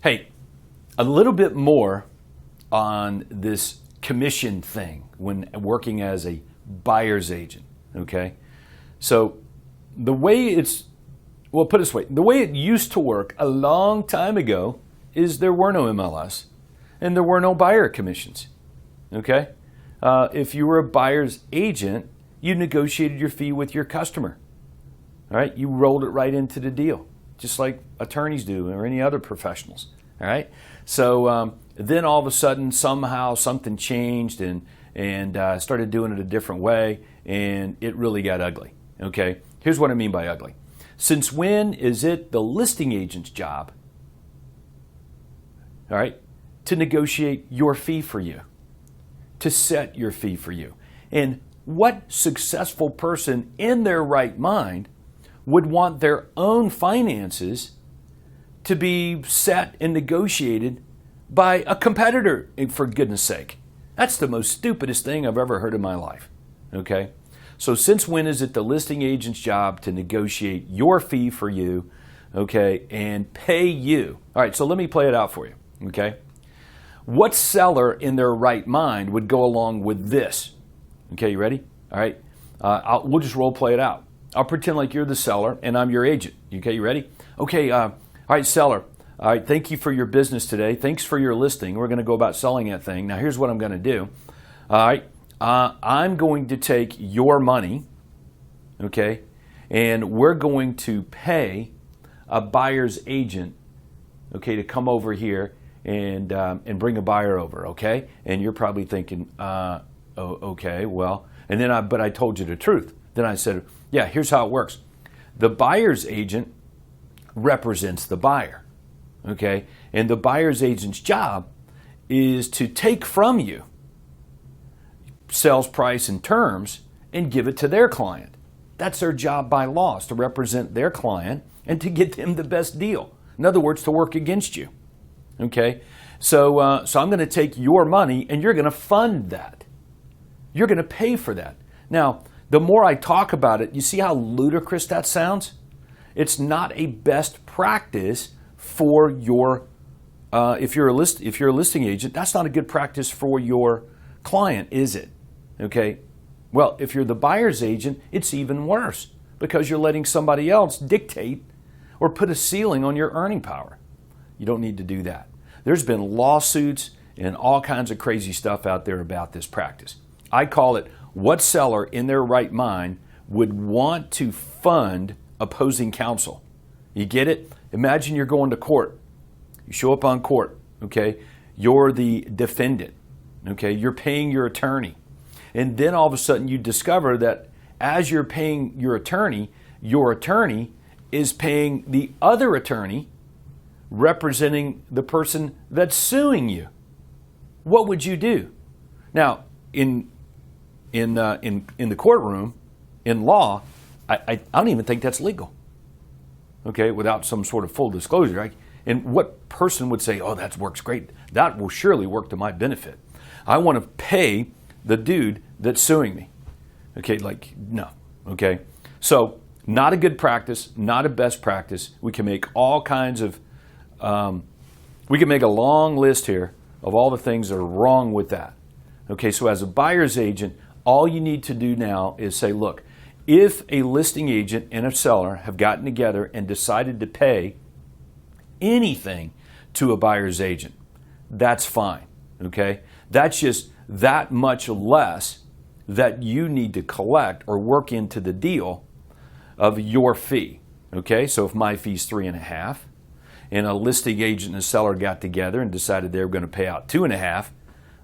Hey, a little bit more on this commission thing when working as a buyer's agent, okay? So the way it's, well, put it this way, the way it used to work a long time ago is there were no MLS and there were no buyer commissions, okay? If you were a buyer's agent, you negotiated your fee with your customer, all right? You rolled it right into the deal, just like attorneys do or any other professionals, all right? So then all of a sudden, somehow something changed and started doing it a different way, and it really got ugly, okay? Here's what I mean by ugly. Since when is it the listing agent's job, all right, to negotiate your fee for you, to set your fee for you? And what successful person in their right mind would want their own finances to be set and negotiated by a competitor, for goodness sake? That's the most stupidest thing I've ever heard in my life, okay? So since when is it the listing agent's job to negotiate your fee for you, okay, and pay you? All right, so let me play it out for you, okay? What seller in their right mind would go along with this? Okay, you ready? All right, we'll just role play it out. I'll pretend like you're the seller and I'm your agent. Okay, you ready? Okay, all right, seller. All right, thank you for your business today. Thanks for your listing. We're going to go about selling that thing. Now, here's what I'm going to do. All right, I'm going to take your money, okay, and we're going to pay a buyer's agent, okay, to come over here and bring a buyer over, okay? And you're probably thinking, okay, well, and then but I told you the truth. Then I said, yeah, here's how it works. The buyer's agent represents the buyer, okay? And the buyer's agent's job is to take from you sales price and terms and give it to their client. That's their job by law, is to represent their client and to get them the best deal. In other words, to work against you, okay? So I'm going to take your money and you're going to fund that. You're going to pay for that. Now, the more I talk about it, you see how ludicrous that sounds? It's not a best practice for your, if you're a listing agent, that's not a good practice for your client, is it? Okay. Well, if you're the buyer's agent, it's even worse because you're letting somebody else dictate or put a ceiling on your earning power. You don't need to do that. There's been lawsuits and all kinds of crazy stuff out there about this practice. I call it, what seller in their right mind would want to fund opposing counsel? You get it? Imagine you're going to court. You show up on court, okay? You're the defendant, okay? You're paying your attorney. And then all of a sudden you discover that as you're paying your attorney is paying the other attorney representing the person that's suing you. What would you do? Now, in the courtroom, in law, I don't even think that's legal, okay, without some sort of full disclosure. Right? And what person would say, oh, that works great. That will surely work to my benefit. I want to pay the dude that's suing me. Okay, like, no, okay. So not a good practice, not a best practice. We can make all kinds of, we can make a long list here of all the things that are wrong with that. Okay, so as a buyer's agent, all you need to do now is say, look, if a listing agent and a seller have gotten together and decided to pay anything to a buyer's agent, that's fine, okay? That's just that much less that you need to collect or work into the deal of your fee, okay? So if my fee's 3.5 and a listing agent and a seller got together and decided they were going to pay out 2.5,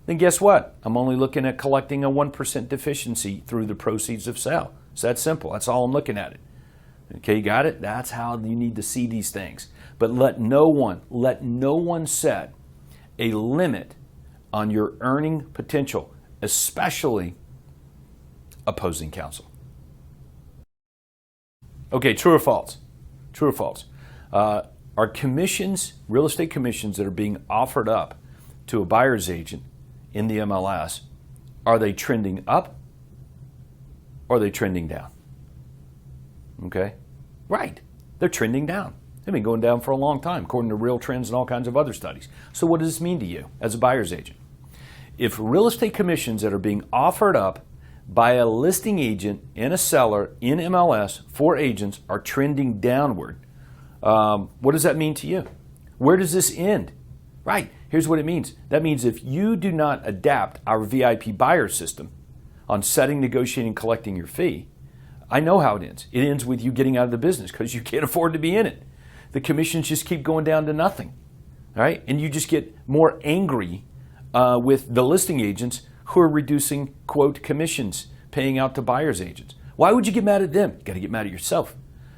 then guess what? I'm only looking at collecting a 1% deficiency through the proceeds of sale. It's that simple. That's all I'm looking at it. Okay, you got it? That's how you need to see these things. But let no one set a limit on your earning potential, especially opposing counsel. Okay, true or false? True or false? Are commissions, real estate commissions that are being offered up to a buyer's agent in the MLS, are they trending up or are they trending down? Okay, right, they're trending down. They've been going down for a long time, according to Real Trends and all kinds of other studies. So what does this mean to you as a buyer's agent? If real estate commissions that are being offered up by a listing agent and a seller in MLS for agents are trending downward, what does that mean to you? Where does this end? Right, here's what it means. That means if you do not adapt our VIP buyer system on setting, negotiating, collecting your fee, I know how it ends. It ends with you getting out of the business because you can't afford to be in it. The commissions just keep going down to nothing, all right? And you just get more angry with the listing agents who are reducing, quote, commissions, paying out to buyer's agents. Why would you get mad at them? You got to get mad at yourself,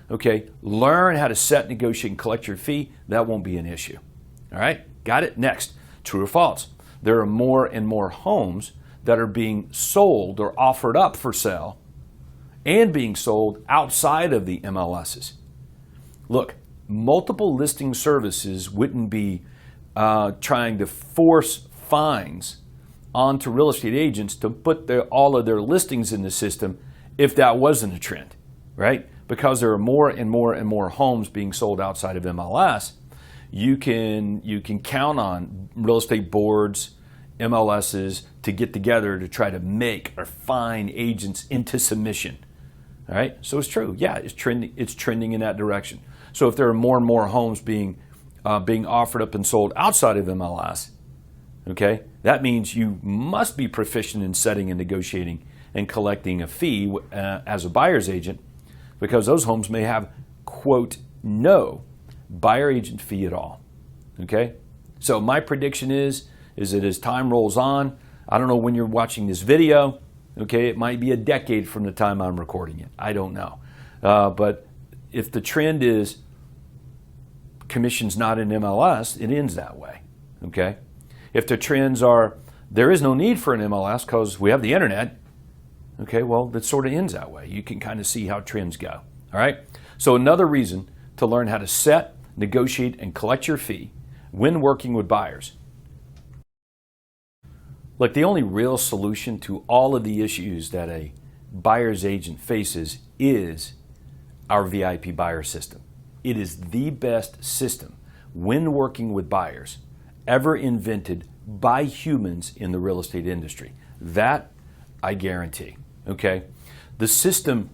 okay? Learn how to set, negotiate, and collect your fee. That won't be an issue, all right? Got it? Next, true or false? There are more and more homes that are being sold or offered up for sale and being sold outside of the MLSs. Look, multiple listing services wouldn't be trying to force fines onto real estate agents to put all of their listings in the system if that wasn't a trend, right? Because there are more and more and more homes being sold outside of MLS, you can count on real estate boards, MLSs to get together to try to make or fine agents into submission. All right, so it's true. Yeah, it's trending in that direction. So if there are more and more homes being offered up and sold outside of MLS, okay, that means you must be proficient in setting and negotiating and collecting a fee as a buyer's agent, because those homes may have, quote, no buyer agent fee at all. Okay, so my prediction is that as time rolls on, I don't know when you're watching this video. Okay, it might be a decade from the time I'm recording it. I don't know. But if the trend is commissions not in MLS, it ends that way. Okay? If the trends are there is no need for an MLS because we have the internet, okay, well, that sort of ends that way. You can kind of see how trends go. All right? So another reason to learn how to set, negotiate, and collect your fee when working with buyers. Look, the only real solution to all of the issues that a buyer's agent faces is our VIP buyer system. It is the best system when working with buyers ever invented by humans in the real estate industry. That I guarantee, okay? The system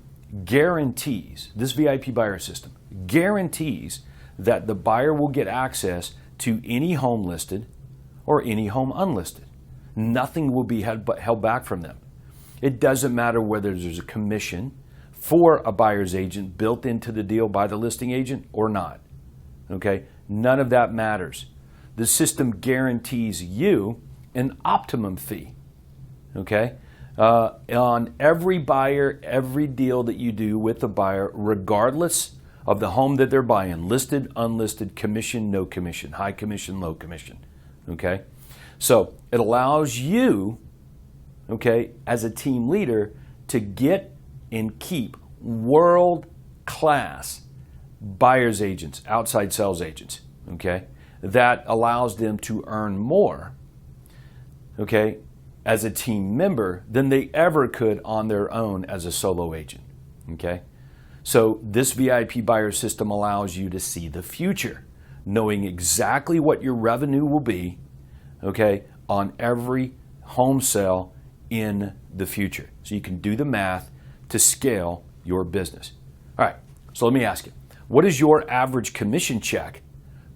guarantees, this VIP buyer system guarantees that the buyer will get access to any home listed or any home unlisted. Nothing will be held back from them. It doesn't matter whether there's a commission for a buyer's agent built into the deal by the listing agent or not. Okay? None of that matters. The system guarantees you an optimum fee. Okay? On every buyer, every deal that you do with the buyer, regardless of the home that they're buying, listed, unlisted, commission, no commission, high commission, low commission. Okay? So it allows you, okay, as a team leader to get and keep world-class buyer's agents, outside sales agents, okay, that allows them to earn more, okay, as a team member than they ever could on their own as a solo agent, okay? So this VIP buyer system allows you to see the future, knowing exactly what your revenue will be, okay, on every home sale in the future. So you can do the math to scale your business. All right, so let me ask you, what is your average commission check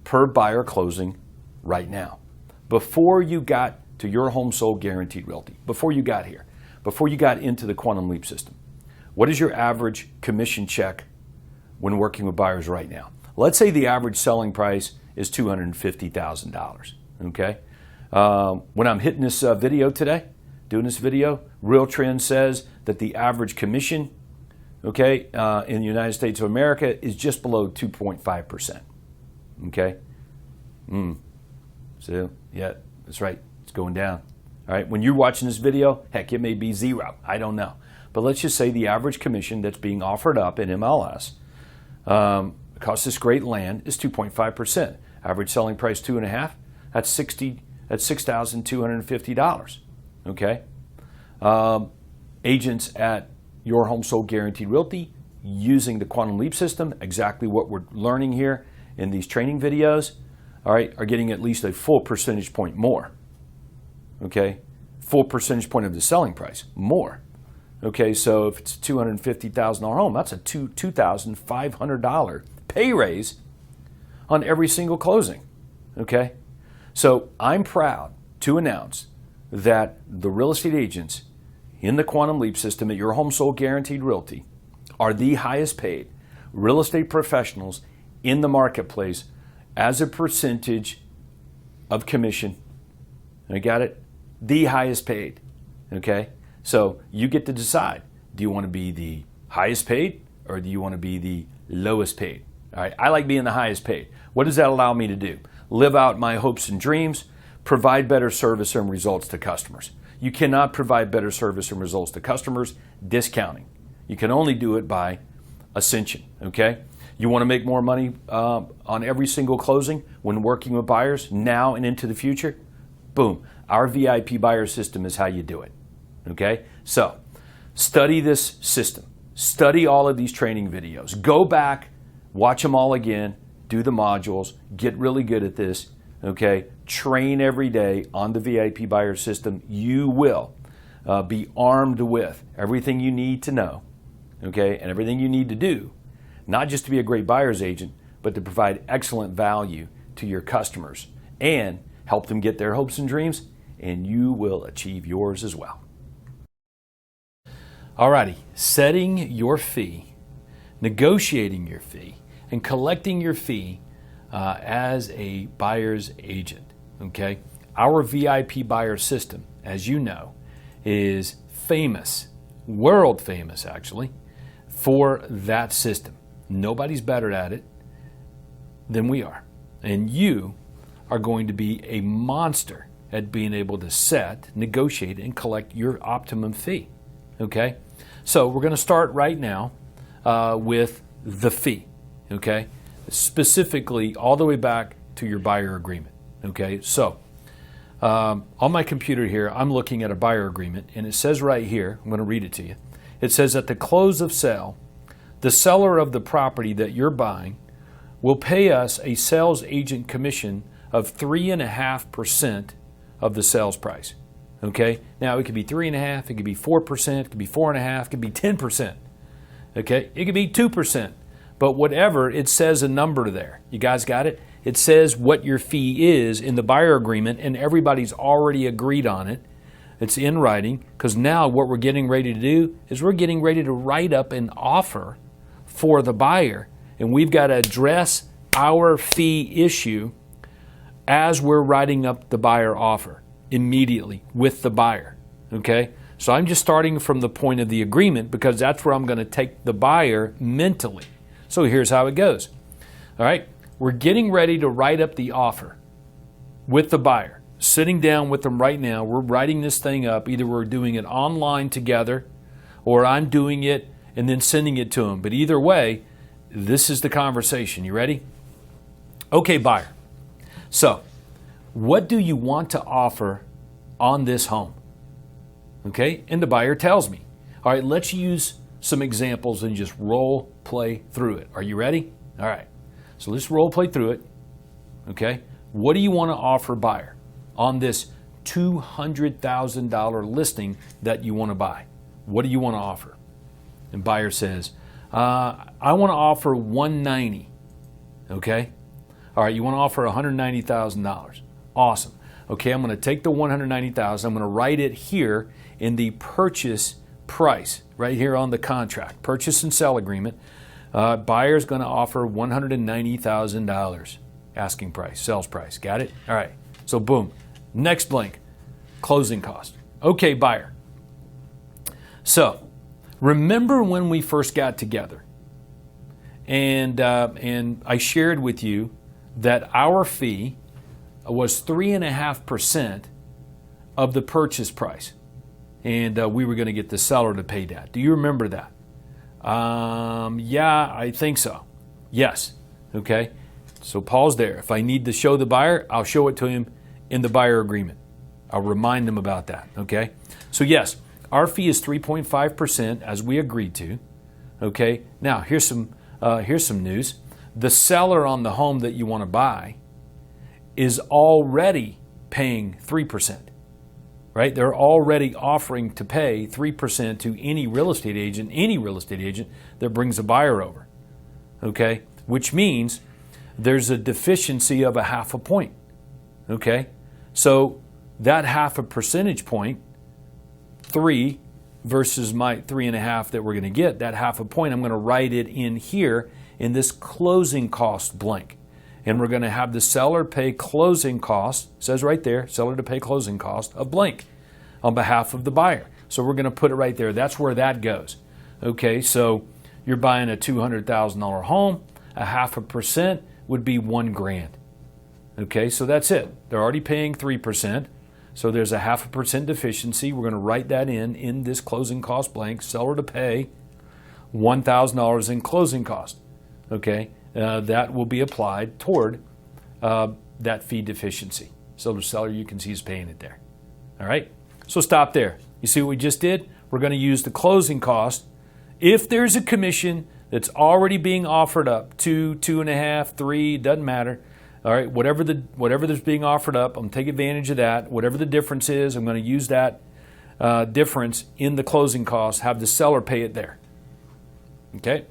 per buyer closing right now? Before you got to your home sold guaranteed realty, before you got here, before you got into the Quantum Leap system, what is your average commission check when working with buyers right now? Let's say the average selling price is $250,000, okay? When I'm hitting this video today, doing this video, Real Trend says that the average commission, okay, in the United States of America is just below 2.5%, okay? So, yeah, that's right, it's going down. All right, when you're watching this video, heck, it may be zero, I don't know. But let's just say the average commission that's being offered up in MLS across this great land is 2.5%. Average selling price 2.5, that's $6,250, okay? Agents at Your Home Sold Guaranteed Realty using the Quantum Leap system, exactly what we're learning here in these training videos, all right, are getting at least a full percentage point more. Okay, full percentage point of the selling price more. Okay, so if it's a $250,000 home, that's a $2,500 pay raise on every single closing. Okay, so I'm proud to announce that the real estate agents in the Quantum Leap system at Your Home Sold Guaranteed Realty are the highest paid real estate professionals in the marketplace as a percentage of commission. I got it? The highest paid. Okay? So you get to decide. Do you want to be the highest paid or do you want to be the lowest paid? All right, I like being the highest paid. What does that allow me to do? Live out my hopes and dreams, provide better service and results to customers. You cannot provide better service and results to customers discounting. You can only do it by ascension, okay? You want to make more money on every single closing when working with buyers now and into the future? Boom. Our VIP buyer system is how you do it, okay? So study this system. Study all of these training videos. Go back, watch them all again, do the modules, get really good at this, okay? Train every day on the VIP buyer system. You will be armed with everything you need to know, okay, and everything you need to do, not just to be a great buyer's agent, but to provide excellent value to your customers and help them get their hopes and dreams, and you will achieve yours as well. Alrighty, setting your fee, negotiating your fee, and collecting your fee as a buyer's agent. Okay, our VIP buyer system, as you know, is famous, world famous actually, for that system. Nobody's better at it than we are. And you are going to be a monster at being able to set, negotiate, and collect your optimum fee. Okay, so we're going to start right now with the fee. Okay, specifically all the way back to your buyer agreement. Okay, so on my computer here, I'm looking at a buyer agreement, and it says right here, I'm going to read it to you. It says, at the close of sale, the seller of the property that you're buying will pay us a sales agent commission of 3.5% of the sales price. Okay, now it could be 3.5%, it could be 4%, it could be 4.5%, it could be 10%. Okay, it could be 2%. But whatever, it says a number there. You guys got it? It says what your fee is in the buyer agreement, and everybody's already agreed on it. It's in writing, because now what we're getting ready to do is we're getting ready to write up an offer for the buyer, and we've got to address our fee issue as we're writing up the buyer offer immediately with the buyer. Okay? So I'm just starting from the point of the agreement because that's where I'm going to take the buyer mentally. So here's how it goes. All right, we're getting ready to write up the offer with the buyer. Sitting down with them right now, we're writing this thing up. Either we're doing it online together or I'm doing it and then sending it to them. But either way, this is the conversation. You ready? Okay, buyer. So what do you want to offer on this home? Okay, and the buyer tells me. All right, let's use some examples and just role play through it. Are you ready? All right. So let's role play through it. Okay. What do you want to offer buyer on this $200,000 listing that you want to buy? What do you want to offer? And buyer says, I want to offer $190,000. Okay. All right. You want to offer $190,000. Awesome. Okay. I'm going to take the $190,000. I'm going to write it here in the purchase price right here on the contract, purchase and sell agreement. Buyer's going to offer $190,000 asking price, sales price. Got it? All right. So boom. Next blank, closing cost. Okay, buyer. So remember when we first got together, and I shared with you that our fee was 3.5% of the purchase price. And we were going to get the seller to pay that. Do you remember that? Yeah, I think so. Yes. Okay. So pause there. If I need to show the buyer, I'll show it to him in the buyer agreement. I'll remind them about that. Okay. So yes, our fee is 3.5% as we agreed to. Okay. Now here's some news. the seller on the home that you want to buy is already paying 3%, right? They're already offering to pay 3% to any real estate agent that brings a buyer over, okay? Which means there's a deficiency of a half a point, okay? So that half a percentage point, 3 versus my 3.5 that we're going to get, that half a point, I'm going to write it in here in this closing cost blank. And we're going to have the seller pay closing costs, it says right there, seller to pay closing cost of blank on behalf of the buyer. So we're going to put it right there. That's where that goes. Okay, so you're buying a $200,000 home, a 0.5% would be $1,000. Okay, so that's it. They're already paying 3%. So there's a 0.5% deficiency. We're going to write that in this closing cost blank, seller to pay $1,000 in closing cost. Okay, that will be applied toward that fee deficiency. So the seller, you can see, is paying it there. All right, so stop there. You see what we just did? We're going to use the closing cost. If there's a commission that's already being offered up, 2, 2.5, 3, doesn't matter. All right, whatever that's being offered up, I'm going to take advantage of that. Whatever the difference is, I'm going to use that difference in the closing cost, have the seller pay it there. Okay,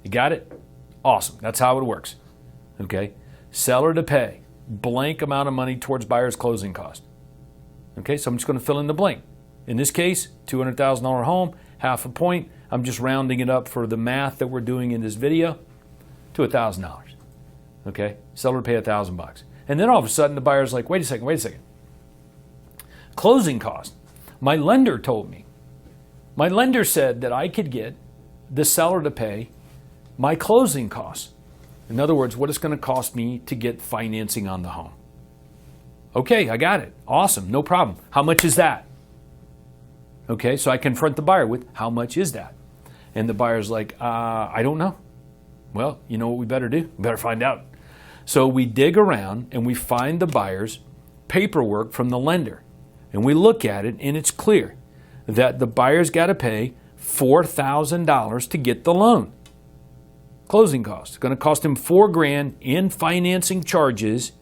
you got it? Awesome, that's how it works. Okay, seller to pay blank amount of money towards buyer's closing cost. Okay, so I'm just going to fill in the blank. In this case, $200,000 home, 0.5 point. I'm just rounding it up for the math that we're doing in this video to $1,000. Okay, seller to pay $1,000. And then all of a sudden the buyer's like, wait a second. Closing cost. My lender told me. My lender said that I could get the seller to pay my closing costs. In other words, what it's going to cost me to get financing on the home. Okay, I got it. Awesome, no problem. How much is that? Okay, so I confront the buyer with, how much is that? And the buyer's like, I don't know. Well, you know what we better do? We better find out. So we dig around and we find the buyer's paperwork from the lender. And we look at it and it's clear that the buyer's got to pay $4,000 to get the loan. Closing costs. It's going to cost him $4,000 in financing charges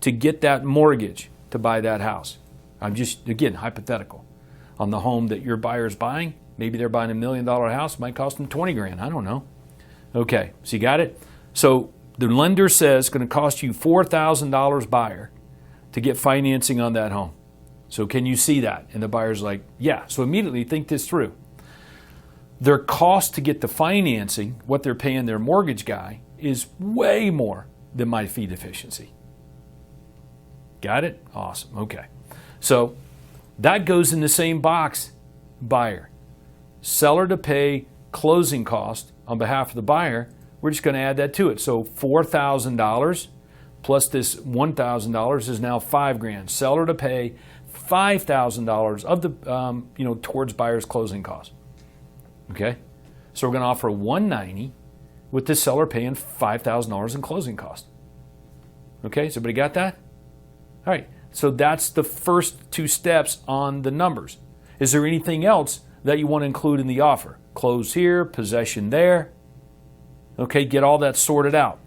to get that mortgage to buy that house. I'm just, again, hypothetical. On the home that your buyer's buying, maybe they're buying $1 million house, it might cost them $20,000. I don't know. Okay, so you got it? So the lender says it's going to cost you $4,000 buyer to get financing on that home. So can you see that? And the buyer's like, yeah. So immediately think this through. Their cost to get the financing, what they're paying their mortgage guy, is way more than my fee deficiency. Got it? Awesome. Okay. So that goes in the same box, buyer. Seller to pay closing cost on behalf of the buyer, we're just going to add that to it. So $4,000 plus this $1,000 is now $5,000. Seller to pay $5,000 of the towards buyer's closing cost. Okay, so we're going to offer $190 with the seller paying $5,000 in closing cost. Okay, so everybody got that? All right, so that's the first 2 steps on the numbers. Is there anything else that you want to include in the offer? Close here, possession there. Okay, get all that sorted out.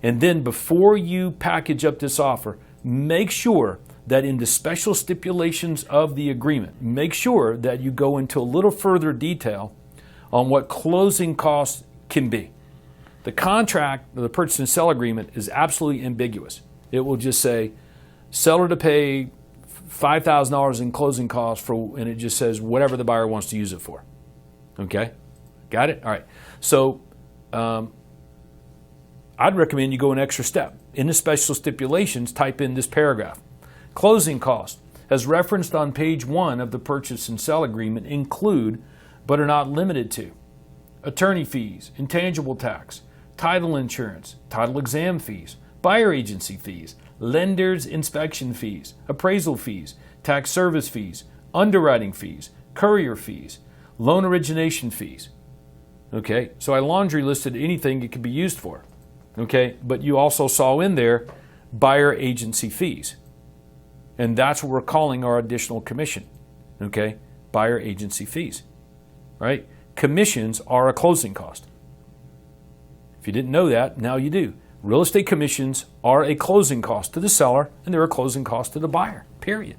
And then before you package up this offer, make sure that in the special stipulations of the agreement, make sure that you go into a little further detail on what closing costs can be. The contract, the purchase and sell agreement, is absolutely ambiguous. It will just say, seller to pay $5,000 in closing costs for, and it just says whatever the buyer wants to use it for. Okay, got it? All right. So I'd recommend you go an extra step. In the special stipulations, type in this paragraph. Closing costs, as referenced on page 1 of the purchase and sell agreement, include, but are not limited to, attorney fees, intangible tax, title insurance, title exam fees, buyer agency fees, lender's inspection fees, appraisal fees, tax service fees, underwriting fees, courier fees, loan origination fees. Okay, so I laundry listed anything it could be used for. Okay, but you also saw in there buyer agency fees. And that's what we're calling our additional commission. Okay, buyer agency fees. Right? Commissions are a closing cost. If you didn't know that, now you do. real estate commissions are a closing cost to the seller, and they're a closing cost to the buyer, period.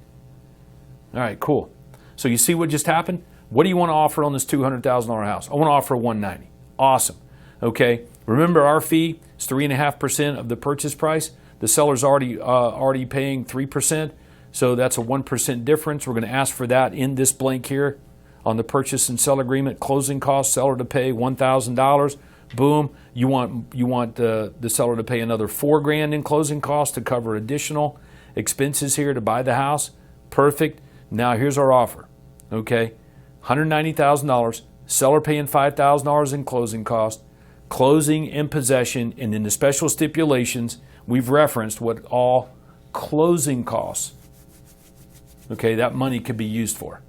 All right, cool. So you see what just happened? What do you want to offer on this $200,000 house? I want to offer $190,000. Awesome. Okay. Remember, our fee is 3.5% of the purchase price. The seller's already paying 3%, so that's a 1% difference. We're going to ask for that in this blank here on the purchase and sell agreement. Closing costs, seller to pay $1,000. Boom. You want the seller to pay another $4,000 in closing costs to cover additional expenses here to buy the house. Perfect. Now here's our offer. Okay, $190,000. Seller paying $5,000 in closing costs. Closing in possession, and in the special stipulations, we've referenced what all closing costs, okay, that money could be used for.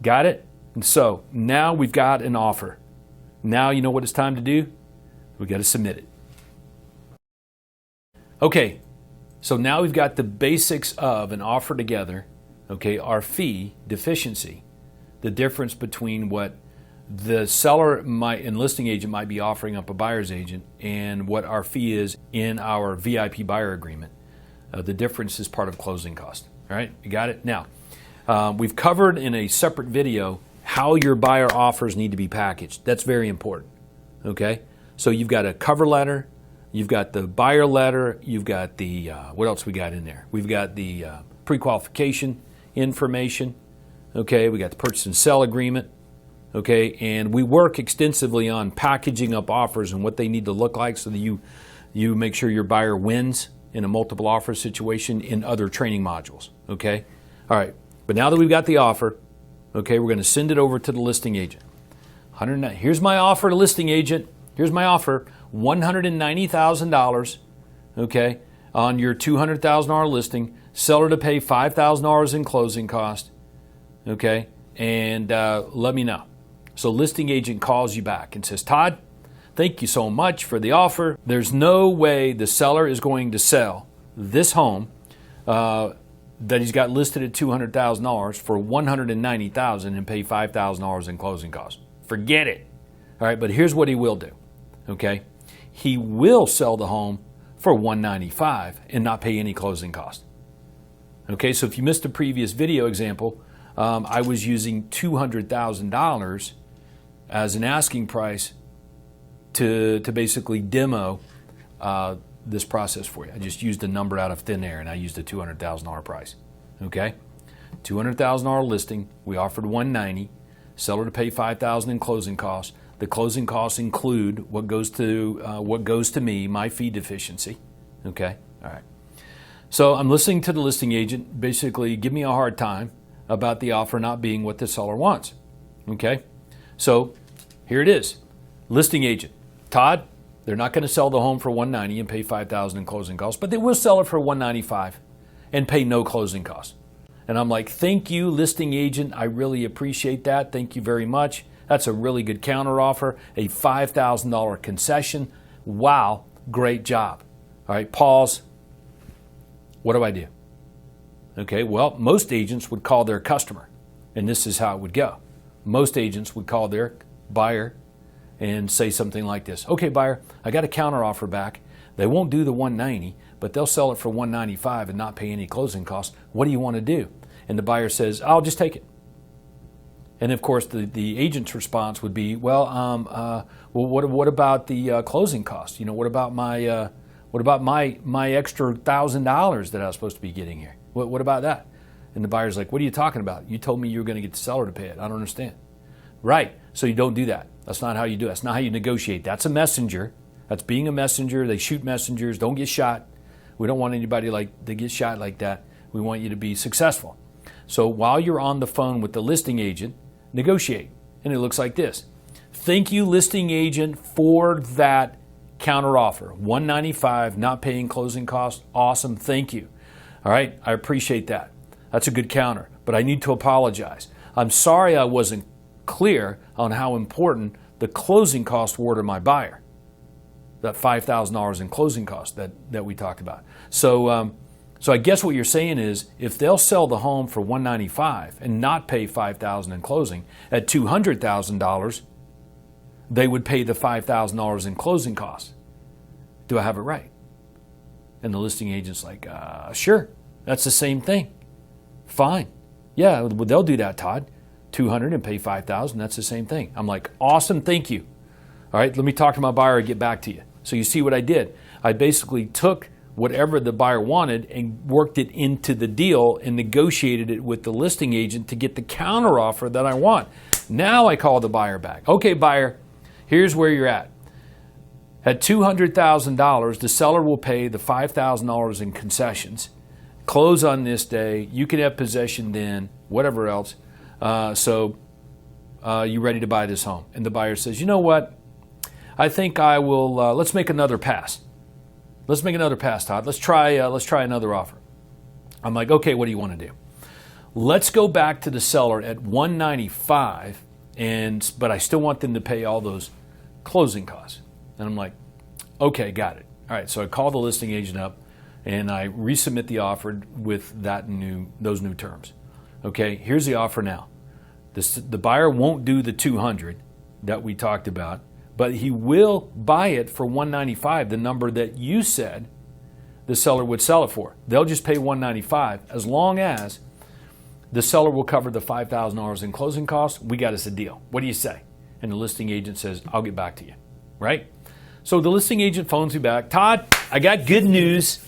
Got it? And so now we've got an offer. Now you know what it's time to do? We've got to submit it. Okay, so now we've got the basics of an offer together, okay, our fee, deficiency, the difference between what the seller and listing agent might be offering up a buyer's agent and what our fee is in our VIP buyer agreement. The difference is part of closing cost. All right, you got it? Now, we've covered in a separate video how your buyer offers need to be packaged. That's very important. Okay, so you've got a cover letter, you've got the buyer letter, you've got the, what else we got in there? We've got the pre-qualification information. Okay, we got the purchase and sell agreement. Okay, and we work extensively on packaging up offers and what they need to look like so that you make sure your buyer wins in a multiple offer situation in other training modules. Okay, all right, but now that we've got the offer, okay, we're going to send it over to the listing agent. Here's my offer to listing agent. Here's my offer, $190,000, okay, on your $200,000 listing. Seller to pay $5,000 in closing cost, okay, and let me know. So listing agent calls you back and says, Todd, thank you so much for the offer. There's no way the seller is going to sell this home that he's got listed at $200,000 for $190,000 and pay $5,000 in closing costs. Forget it. All right, but here's what he will do. Okay, he will sell the home for $195,000 and not pay any closing costs. Okay, so if you missed the previous video example, I was using $200,000 as an asking price to basically demo this process for you. I just used a number out of thin air, and I used a $200,000 price. Okay, $200,000 listing. We offered $190,000. Seller to pay $5,000 in closing costs. The closing costs include what goes to me, my fee deficiency. Okay, all right. So I'm listening to the listing agent basically give me a hard time about the offer not being what the seller wants. Okay, so here it is. Listing agent, Todd, they're not going to sell the home for $190,000 and pay $5,000 in closing costs, but they will sell it for $195,000 and pay no closing costs. And I'm like, thank you, listing agent. I really appreciate that. Thank you very much. That's a really good counter offer, a $5,000 concession. Wow, great job. All right, pause. What do I do? Okay, well, most agents would call their customer, and this is how it would go. Most agents would call their buyer and say something like this. Okay, buyer, I got a counter offer back. They won't do the $190,000, but they'll sell it for $195,000 and not pay any closing costs. What do you want to do? And the buyer says, I'll just take it. And of course, the agent's response would be, well, what about the closing costs? You know, what about my extra $1,000 that I was supposed to be getting here? What about that? And the buyer's like, what are you talking about? You told me you were going to get the seller to pay it. I don't understand. Right. So you don't do that. That's not how you do it. That's not how you negotiate. That's a messenger. That's being a messenger. They shoot messengers. Don't get shot. We don't want anybody to get shot like that. We want you to be successful. So while you're on the phone with the listing agent, negotiate. And it looks like this. Thank you, listing agent, for that counter offer. $195,000, not paying closing costs. Awesome. Thank you. All right. I appreciate that. That's a good counter. But I need to apologize. I'm sorry I wasn't clear on how important the closing costs were to my buyer. That $5,000 in closing costs that we talked about. So I guess what you're saying is if they'll sell the home for $195,000 and not pay $5,000 in closing, at $200,000, they would pay the $5,000 in closing costs. Do I have it right? And the listing agent's like, sure, that's the same thing. Fine. Yeah, well, they'll do that, Todd. $200 and pay $5,000, that's the same thing. I'm like, awesome, thank you. All right, let me talk to my buyer and get back to you. So you see what I did? I basically took whatever the buyer wanted and worked it into the deal and negotiated it with the listing agent to get the counteroffer that I want. Now I call the buyer back. Okay, buyer, here's where you're at. At $200,000, the seller will pay the $5,000 in concessions, close on this day, you can have possession then, whatever else. So you ready to buy this home? And the buyer says, you know what? I think I will, let's make another pass. Let's make another pass, Todd. Let's try another offer. I'm like, okay, what do you want to do? Let's go back to the seller at $195, but I still want them to pay all those closing costs. And I'm like, okay, got it. All right, so I call the listing agent up and I resubmit the offer with those new terms. Okay, here's the offer now. The buyer won't do the $200 that we talked about, but he will buy it for $195, the number that you said the seller would sell it for. They'll just pay $195 as long as the seller will cover the $5,000 in closing costs. We got us a deal. What do you say? And the listing agent says, I'll get back to you, right? So the listing agent phones me back. Todd, I got good news.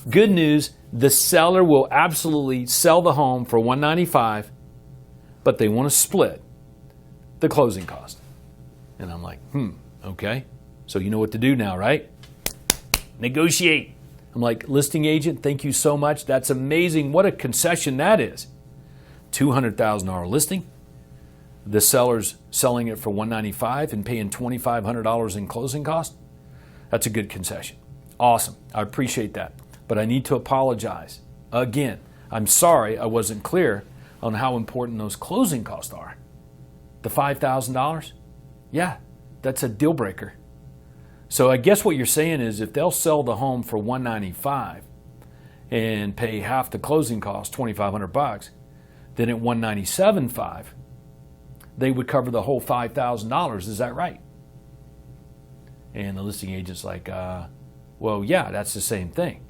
Good news. The seller will absolutely sell the home for $195, but they want to split the closing cost. And I'm like, okay. So you know what to do now, right? Negotiate. I'm like, listing agent, thank you so much. That's amazing. What a concession that is. $200,000 listing. The seller's selling it for $195 and paying $2,500 in closing cost. That's a good concession. Awesome. I appreciate that. But I need to apologize. Again, I'm sorry I wasn't clear on how important those closing costs are. The $5,000? Yeah, that's a deal breaker. So I guess what you're saying is if they'll sell the home for $195 and pay half the closing cost, $2,500, then at $197.5, they would cover the whole $5,000. Is that right? And the listing agent's like, well, yeah, that's the same thing.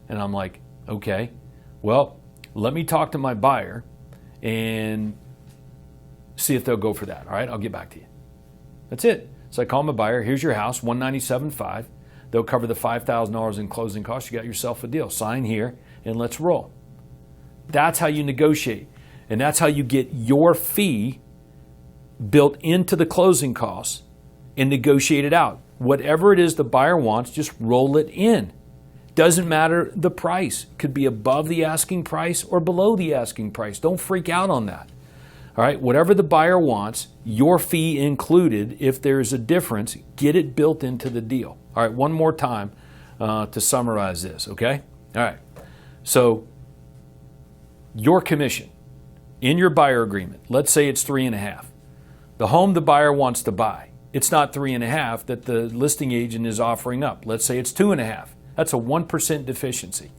And I'm like, okay, well, let me talk to my buyer and see if they'll go for that. All right, I'll get back to you. That's it. So I call my buyer. Here's your house, $197.5. They'll cover the $5,000 in closing costs. You got yourself a deal. Sign here and let's roll. That's how you negotiate. And that's how you get your fee built into the closing costs and negotiate it out. Whatever it is the buyer wants, just roll it in. Doesn't matter the price. Could be above the asking price or below the asking price. Don't freak out on that. All right, whatever the buyer wants, your fee included. If there's a difference, get it built into the deal. All right, one more time to summarize this, okay? All right, so your commission in your buyer agreement, let's say it's 3.5. The home the buyer wants to buy, it's not 3.5 that the listing agent is offering up. Let's say it's 2.5. That's a 1% deficiency.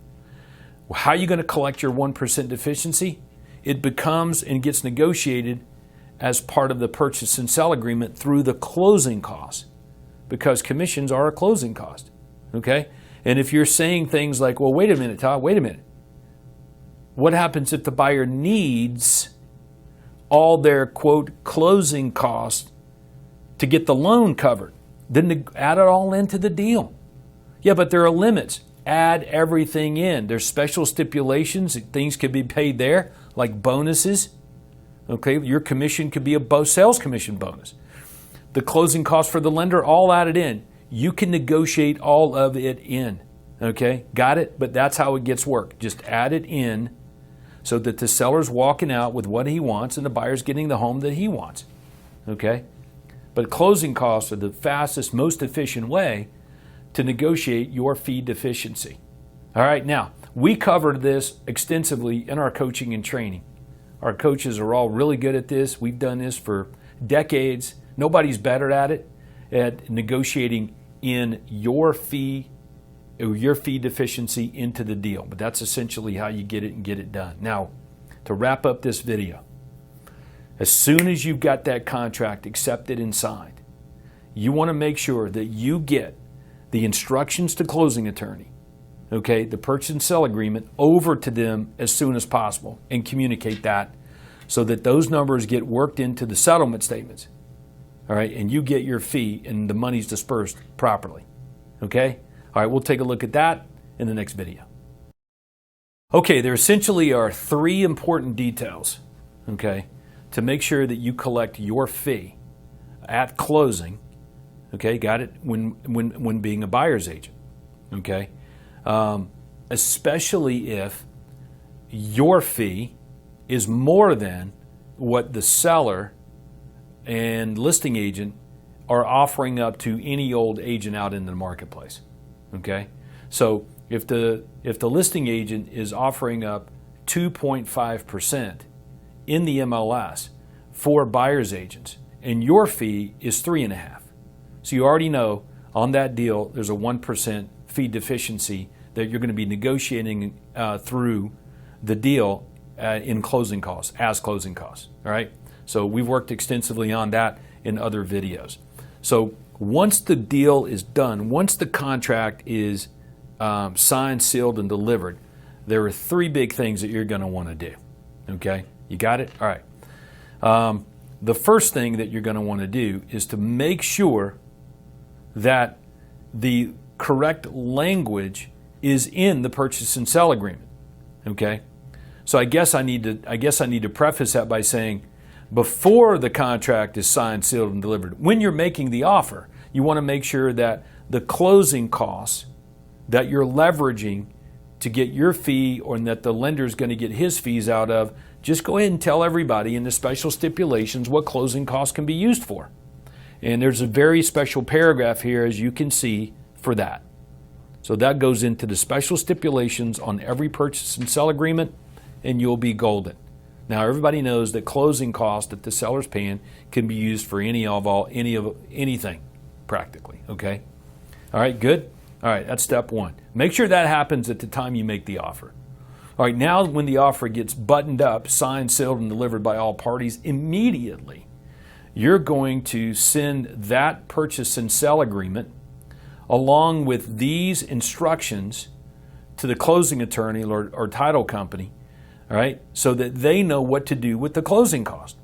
Well, how are you going to collect your 1% deficiency? It becomes and gets negotiated as part of the purchase and sell agreement through the closing costs, because commissions are a closing cost, okay? And if you're saying things like, well, wait a minute, Todd, wait a minute. What happens if the buyer needs all their, quote, closing costs to get the loan covered? Then add it all into the deal. Yeah, but there are limits. Add everything in. There's special stipulations. Things can be paid there, like bonuses. Okay, your commission could be a sales commission bonus. The closing costs for the lender, all added in. You can negotiate all of it in. Okay, got it? But that's how it gets worked. Just add it in so that the seller's walking out with what he wants and the buyer's getting the home that he wants. Okay? But closing costs are the fastest, most efficient way to negotiate your fee deficiency. All right, now, we covered this extensively in our coaching and training. Our coaches are all really good at this. We've done this for decades. Nobody's better at it, at negotiating in your fee deficiency into the deal. But that's essentially how you get it and get it done. Now, to wrap up this video, as soon as you've got that contract accepted and signed, you want to make sure that you get the instructions to closing attorney, okay, the purchase and sell agreement over to them as soon as possible and communicate that so that those numbers get worked into the settlement statements, all right, and you get your fee and the money's dispersed properly, okay? All right, we'll take a look at that in the next video. Okay, there essentially are 3 important details, okay, to make sure that you collect your fee at closing, okay, got it, when being a buyer's agent, okay? Especially if your fee is more than what the seller and listing agent are offering up to any old agent out in the marketplace, okay? So if the listing agent is offering up 2.5% in the MLS for buyer's agents, and your fee is 3.5%. So you already know on that deal there's a 1% fee deficiency that you're going to be negotiating through the deal in closing costs, as closing costs, all right? So we've worked extensively on that in other videos. So once the deal is done, once the contract is signed, sealed, and delivered, there are 3 big things that you're going to want to do, okay? You got it? All right. The first thing that you're going to want to do is to make sure that the correct language is in the purchase and sell agreement, okay? So I guess I need to preface that by saying, before the contract is signed, sealed, and delivered, when you're making the offer, you want to make sure that the closing costs that you're leveraging to get your fee, or that the lender is going to get his fees out of, just go ahead and tell everybody in the special stipulations what closing costs can be used for. And there's a very special paragraph here, as you can see, for that. So that goes into the special stipulations on every purchase and sell agreement, and you'll be golden. Now everybody knows that closing costs that the seller's paying can be used for anything, practically. Okay. All right. Good. All right. That's step 1. Make sure that happens at the time you make the offer. All right. Now, when the offer gets buttoned up, signed, sealed, and delivered by all parties, immediately you're going to send that purchase and sell agreement along with these instructions to the closing attorney or title company, all right, so that they know what to do with the closing cost.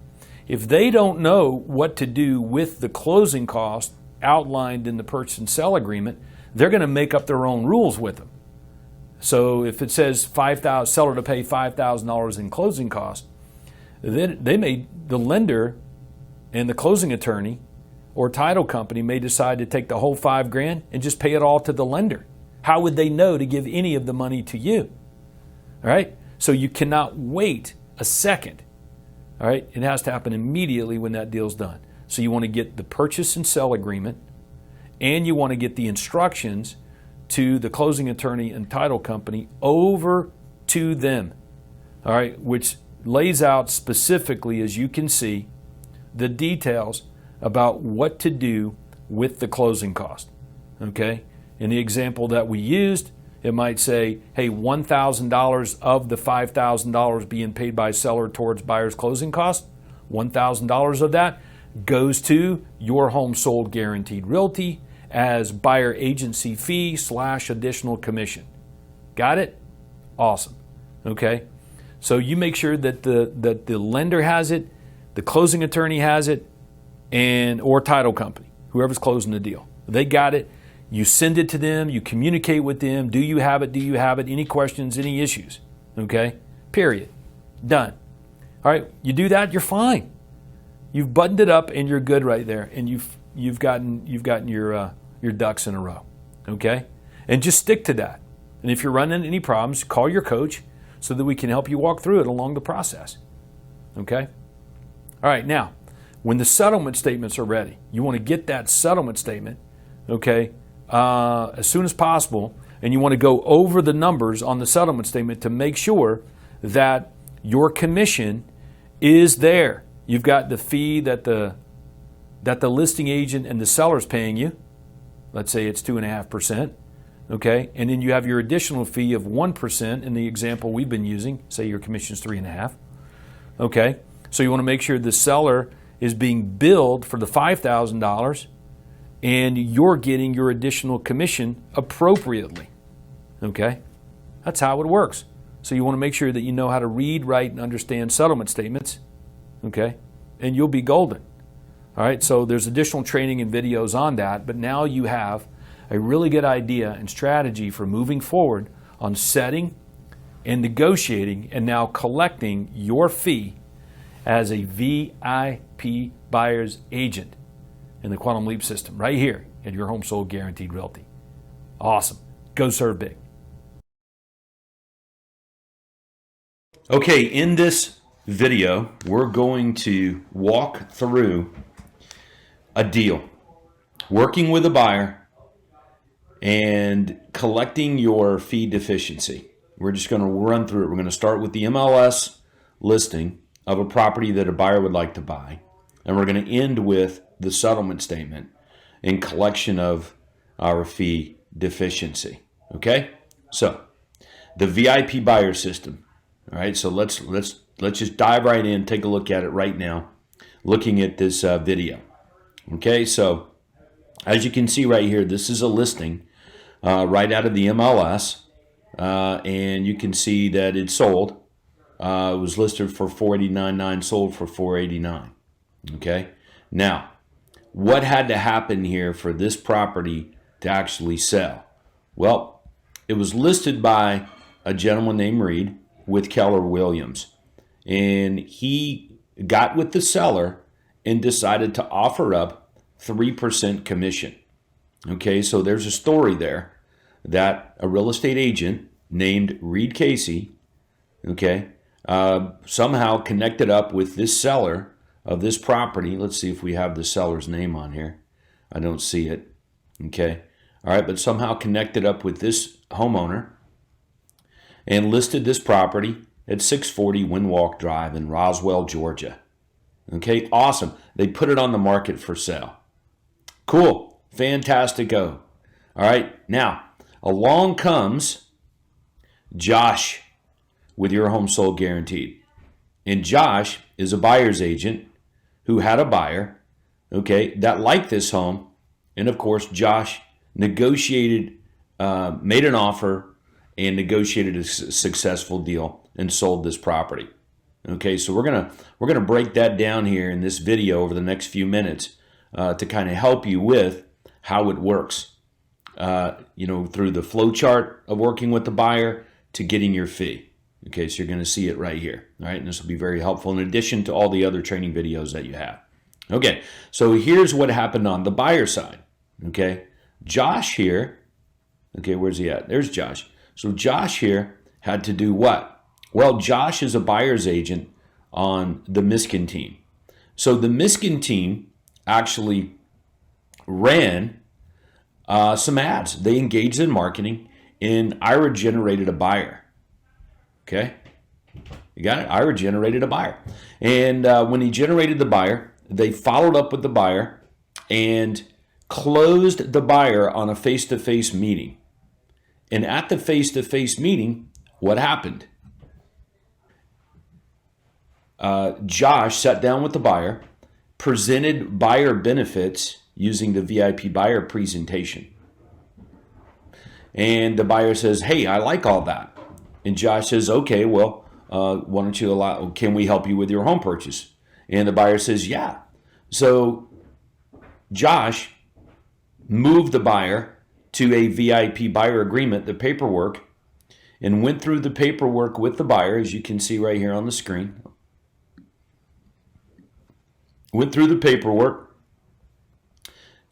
If they don't know what to do with the closing cost outlined in the purchase and sell agreement, they're going to make up their own rules with them. So if it says seller to pay $5,000 in closing costs, then the lender and the closing attorney or title company may decide to take the whole $5,000 and just pay it all to the lender. How would they know to give any of the money to you? All right? So you cannot wait a second. All right? It has to happen immediately when that deal's done. So you want to get the purchase and sell agreement, and you want to get the instructions to the closing attorney and title company over to them. All right? Which lays out specifically, as you can see, the details about what to do with the closing cost. Okay? In the example that we used, it might say, hey, $1,000 of the $5,000 being paid by seller towards buyer's closing cost, $1,000 of that goes to your home sold guaranteed realty as buyer agency fee / additional commission. Got it? Awesome. Okay? So you make sure that the lender has it, the closing attorney has it, or title company, whoever's closing the deal. They got it. You send it to them. You communicate with them. Do you have it? Do you have it? Any questions? Any issues? Okay? Period. Done. All right. You do that, you're fine. You've buttoned it up and you're good right there. And you've gotten your ducks in a row. Okay? And just stick to that. And if you're running into any problems, call your coach so that we can help you walk through it along the process. Okay? All right. Now, when the settlement statements are ready, you want to get that settlement statement, okay, as soon as possible, and you want to go over the numbers on the settlement statement to make sure that your commission is there. You've got the fee that the listing agent and the seller's paying you. Let's say it's 2.5%, okay, and then you have your additional fee of 1% in the example we've been using. Say your commission is 3.5%, okay. So you want to make sure the seller is being billed for the $5,000 and you're getting your additional commission appropriately. Okay? That's how it works. So you want to make sure that you know how to read, write, and understand settlement statements. Okay? And you'll be golden. All right? So there's additional training and videos on that, but now you have a really good idea and strategy for moving forward on setting and negotiating and now collecting your fee as a VIP buyer's agent in the Quantum Leap system right here at Your Home Sold Guaranteed Realty. Awesome. Go serve big. Okay, in this video, we're going to walk through a deal, working with a buyer and collecting your fee deficiency. We're just going to run through it. We're going to start with the MLS listing of a property that a buyer would like to buy, and we're going to end with the settlement statement and collection of our fee deficiency. Okay? So, the VIP buyer system. All right, so let's just dive right in, take a look at it right now, looking at this video. Okay, so as you can see right here, this is a listing right out of the MLS, and you can see that it's sold. It was listed for $489.9, sold for $489. Okay, now what had to happen here for this property to actually sell? Well, it was listed by a gentleman named Reed with Keller Williams, and he got with the seller and decided to offer up 3% commission. Okay, so there's a story there that a real estate agent named Reed Casey, okay, somehow connected up with this seller of this property. Let's see if we have the seller's name on here. I don't see it. Okay, all right, but somehow connected up with this homeowner and listed this property at 640 Windwalk Drive in Roswell, Georgia. Okay, awesome. They put it on the market for sale. Cool, fantastico. All right, now along comes Josh with Your Home Sold Guaranteed. And Josh is a buyer's agent who had a buyer, okay, that liked this home. And of course, Josh negotiated, made an offer, and negotiated a successful deal and sold this property. Okay, so we're gonna break that down here in this video over the next few minutes to kind of help you with how it works. Through the flow chart of working with the buyer to getting your fee. Okay, so you're going to see it right here. All right, and this will be very helpful in addition to all the other training videos that you have. Okay, so here's what happened on the buyer side. Okay, Josh here. Okay, where's he at? There's Josh. So Josh here had to do what? Well, Josh is a buyer's agent on the Miskin team. So the Miskin team actually ran some ads. They engaged in marketing, and Ira generated a buyer. Okay, you got it? Ira generated a buyer. And when he generated the buyer, they followed up with the buyer and closed the buyer on a face-to-face meeting. And at the face-to-face meeting, what happened? Josh sat down with the buyer, presented buyer benefits using the VIP buyer presentation. And the buyer says, hey, I like all that. And Josh says, okay, well, why don't you can we help you with your home purchase? And the buyer says, yeah. So Josh moved the buyer to a VIP buyer agreement, the paperwork, and went through the paperwork with the buyer, as you can see right here on the screen. Went through the paperwork,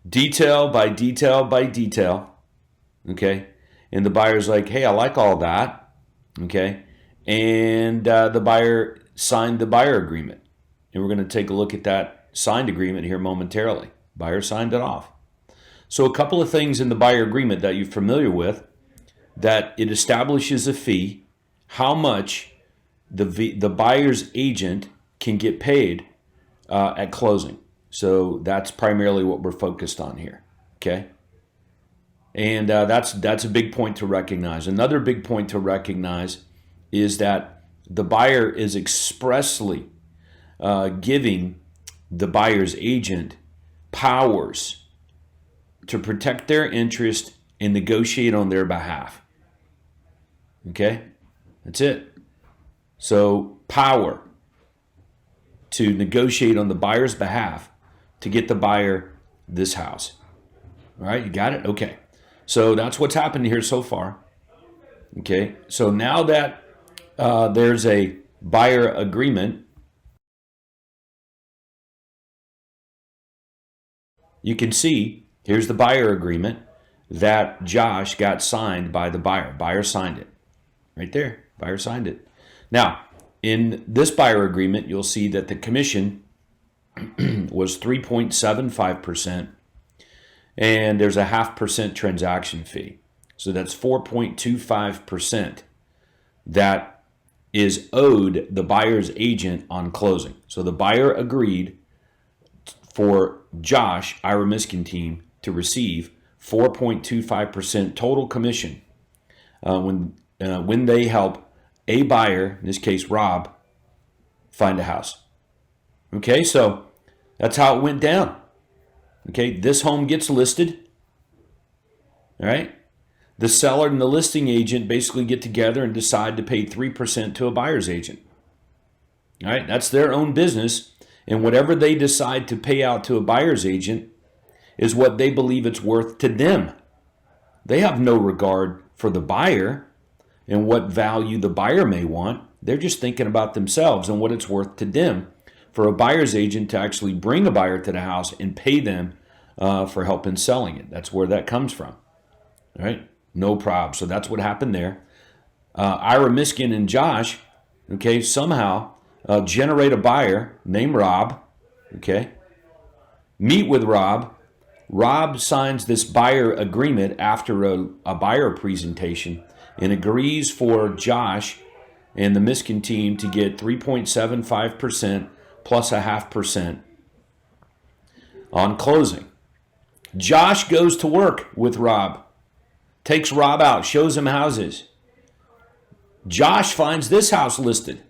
detail by detail by detail, okay? And the buyer's like, hey, I like all that, okay? And the buyer signed the buyer agreement. And we're going to take a look at that signed agreement here momentarily. Buyer signed it off. So a couple of things in the buyer agreement that you're familiar with, that it establishes a fee, how much the buyer's agent can get paid at closing. So that's primarily what we're focused on here, okay? And that's a big point to recognize. Another big point to recognize is that the buyer is expressly giving the buyer's agent powers to protect their interest and negotiate on their behalf. Okay? That's it. So power to negotiate on the buyer's behalf to get the buyer this house. All right, you got it? Okay. So that's what's happened here so far. Okay, so now that there's a buyer agreement, you can see here's the buyer agreement that Josh got signed by the buyer. Buyer signed it. Right there. Buyer signed it. Now, in this buyer agreement, you'll see that the commission was 3.75%, and there's a 0.5% transaction fee. So that's 4.25% that is owed the buyer's agent on closing. So the buyer agreed for Josh, Ira Miskin team, to receive 4.25% total commission when they help a buyer, in this case Rob, find a house. Okay, so that's how it went down. Okay, this home gets listed. All right. The seller and the listing agent basically get together and decide to pay 3% to a buyer's agent. All right, that's their own business. And whatever they decide to pay out to a buyer's agent is what they believe it's worth to them. They have no regard for the buyer and what value the buyer may want. They're just thinking about themselves and what it's worth to them for a buyer's agent to actually bring a buyer to the house and pay them for help in selling it. That's where that comes from. All right, no problem. So that's what happened there. Ira Miskin and Josh, okay, somehow generate a buyer named Rob, okay, meet with Rob. Rob signs this buyer agreement after a buyer presentation and agrees for Josh and the Miskin team to get 3.75% plus a 0.5% on closing. Josh goes to work with Rob, takes Rob out, shows him houses. Josh finds this house listed,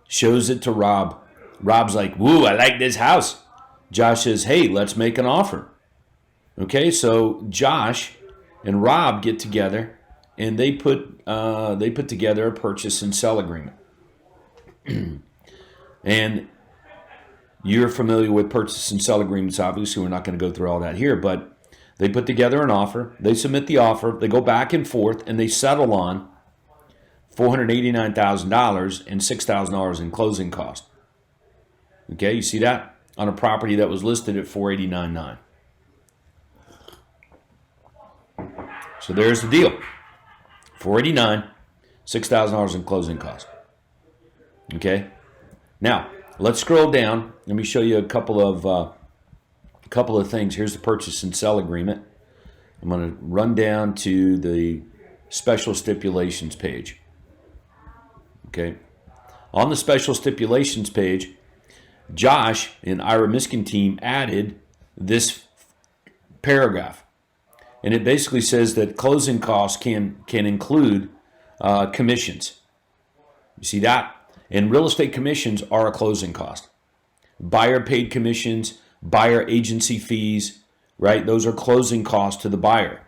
shows it to Rob. Rob's like, "Woo, I like this house." Josh says, "Hey, let's make an offer." Okay, so Josh and Rob get together and they put together a purchase and sell agreement. And you're familiar with purchase and sell agreements, obviously. We're not going to go through all that here, but they put together an offer. They submit the offer. They go back and forth, and they settle on $489,000 and $6,000 in closing costs. Okay, you see that? On a property that was listed at $489,900. So there's the deal. $489,000, $6,000 in closing costs. Okay? Now, let's scroll down. Let me show you a couple of things. Here's the purchase and sell agreement. I'm going to run down to the special stipulations page. Okay? On the special stipulations page, Josh and Ira Miskin team added this paragraph. And it basically says that closing costs can include commissions. You see that? And real estate commissions are a closing cost. Buyer paid commissions, buyer agency fees, right? Those are closing costs to the buyer.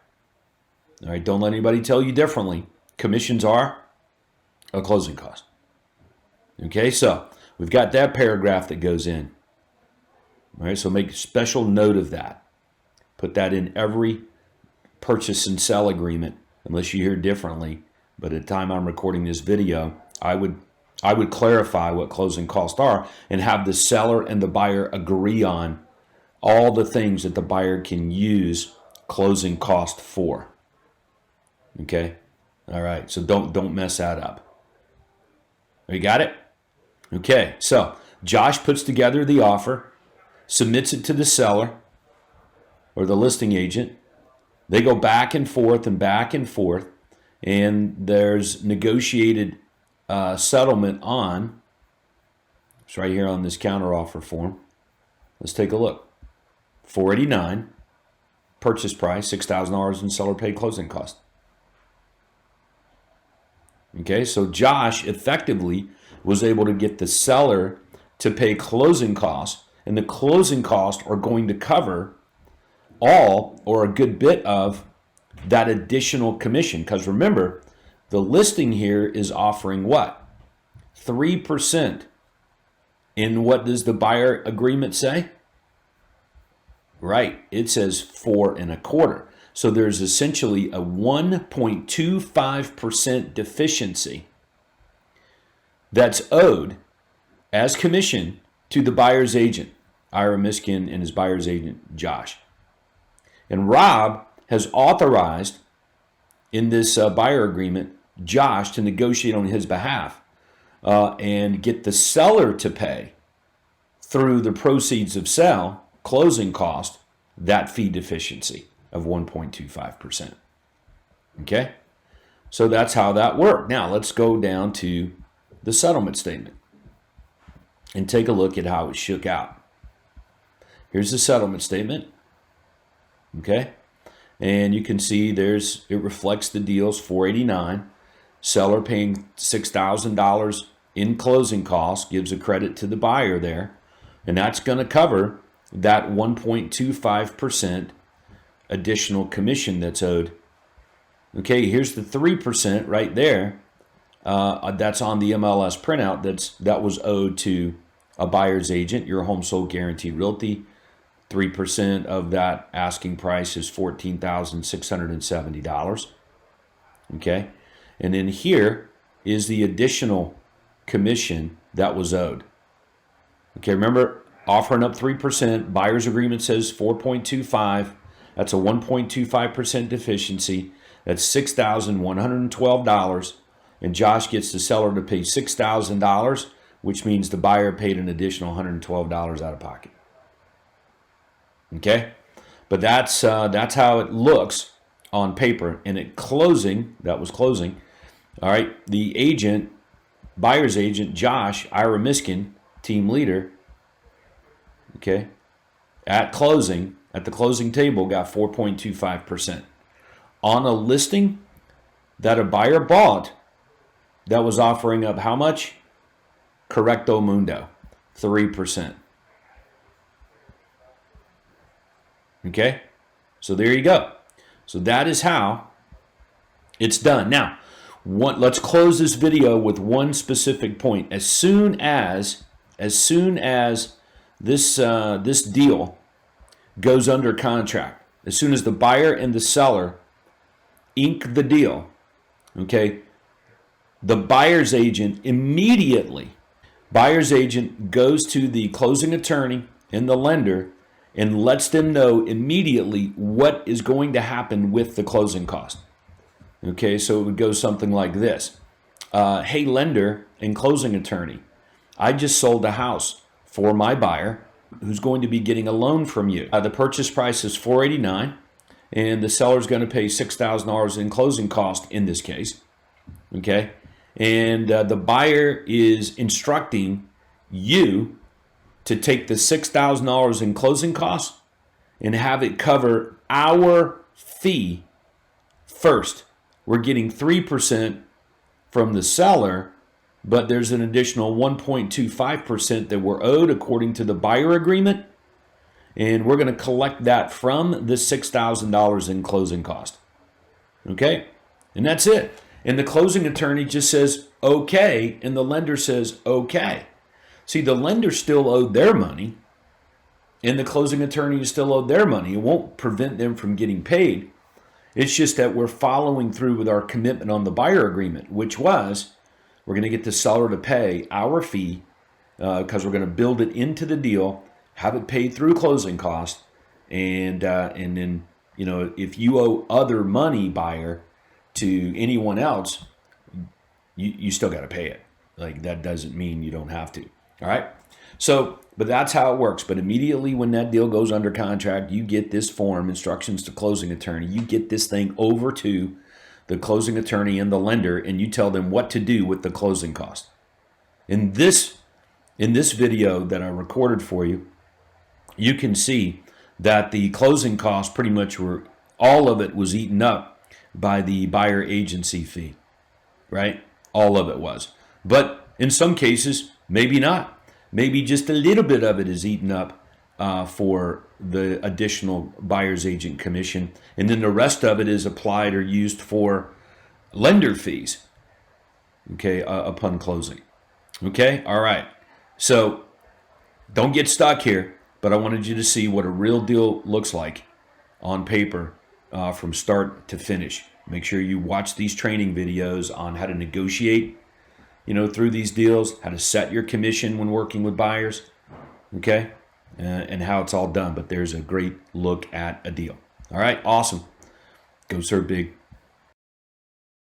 All right, don't let anybody tell you differently. Commissions are a closing cost. Okay, so we've got that paragraph that goes in. All right, so make special note of that. Put that in every purchase and sell agreement, unless you hear differently. But at the time I'm recording this video, I would clarify what closing costs are and have the seller and the buyer agree on all the things that the buyer can use closing cost for. Okay? All right, so don't mess that up. You got it? Okay, so Josh puts together the offer, submits it to the seller or the listing agent. They go back and forth, and there's negotiated settlement on, it's right here on this counteroffer form. Let's take a look. $489,000 purchase price, $6,000 in seller paid closing cost. Okay, so Josh effectively was able to get the seller to pay closing costs, and the closing costs are going to cover all or a good bit of that additional commission. Because remember, the listing here is offering what? 3%. And what does the buyer agreement say? Right, it says 4.25%. So there's essentially a 1.25% deficiency that's owed as commission to the buyer's agent, Ira Miskin, and his buyer's agent, Josh. And Rob has authorized in this buyer agreement Josh to negotiate on his behalf and get the seller to pay through the proceeds of sale, closing cost, that fee deficiency of 1.25%. Okay? So that's how that worked. Now let's go down to the settlement statement and take a look at how it shook out. Here's the settlement statement. Okay? And you can see it reflects the deal's $489. Seller paying $6,000 in closing costs, gives a credit to the buyer there. And that's going to cover that 1.25% additional commission that's owed. Okay, here's the 3% right there. That's on the MLS printout that was owed to a buyer's agent, your home sold guaranteed realty. 3% of that asking price is $14,670. Okay, and then here is the additional commission that was owed. Okay, remember, offering up 3%, buyer's agreement says 4.25. That's a 1.25% deficiency. That's $6,112. And Josh gets the seller to pay $6,000, which means the buyer paid an additional $112 out of pocket. Okay? But that's how it looks on paper. And at closing, that was closing. All right, the agent, buyer's agent, Josh, Ira Miskin, team leader, okay, at the closing table, got 4.25%. On a listing that a buyer bought that was offering up how much? Correcto mundo, 3%. Okay, so there you go. So that is how it's done. Now, let's close this video with one specific point. As soon as this deal goes under contract, as soon as the buyer and the seller ink the deal, okay, the buyer's agent goes to the closing attorney and the lender and lets them know immediately what is going to happen with the closing cost. Okay, so it would go something like this. Hey, lender and closing attorney, I just sold a house for my buyer who's going to be getting a loan from you. The purchase price is $489, and the seller's going to pay $6,000 in closing cost in this case. Okay, and the buyer is instructing you to take the $6,000 in closing costs and have it cover our fee first. We're getting 3% from the seller, but there's an additional 1.25% that we're owed according to the buyer agreement, and we're going to collect that from the $6,000 in closing cost. Okay? And that's it. And the closing attorney just says, okay, and the lender says, okay. See, the lender still owed their money, and the closing attorney is still owed their money. It won't prevent them from getting paid. It's just that we're following through with our commitment on the buyer agreement, which was we're going to get the seller to pay our fee because we're going to build it into the deal, have it paid through closing costs, and then, you know, if you owe other money, buyer, to anyone else, you still got to pay it. Like, that doesn't mean you don't have to. All right? So, but that's how it works. But immediately when that deal goes under contract, you get this form, instructions to closing attorney. You get this thing over to the closing attorney and the lender, and you tell them what to do with the closing cost. In this video that I recorded for you, you can see that the closing costs pretty much all of it was eaten up by the buyer agency fee, right? All of it was. But in some cases, maybe not. Maybe just a little bit of it is eaten up for the additional buyer's agent commission. And then the rest of it is applied or used for lender fees, okay, upon closing. Okay, all right. So don't get stuck here, but I wanted you to see what a real deal looks like on paper from start to finish. Make sure you watch these training videos on how to negotiate, through these deals, how to set your commission when working with buyers, okay, and how it's all done. But there's a great look at a deal. All right, awesome. Go serve big.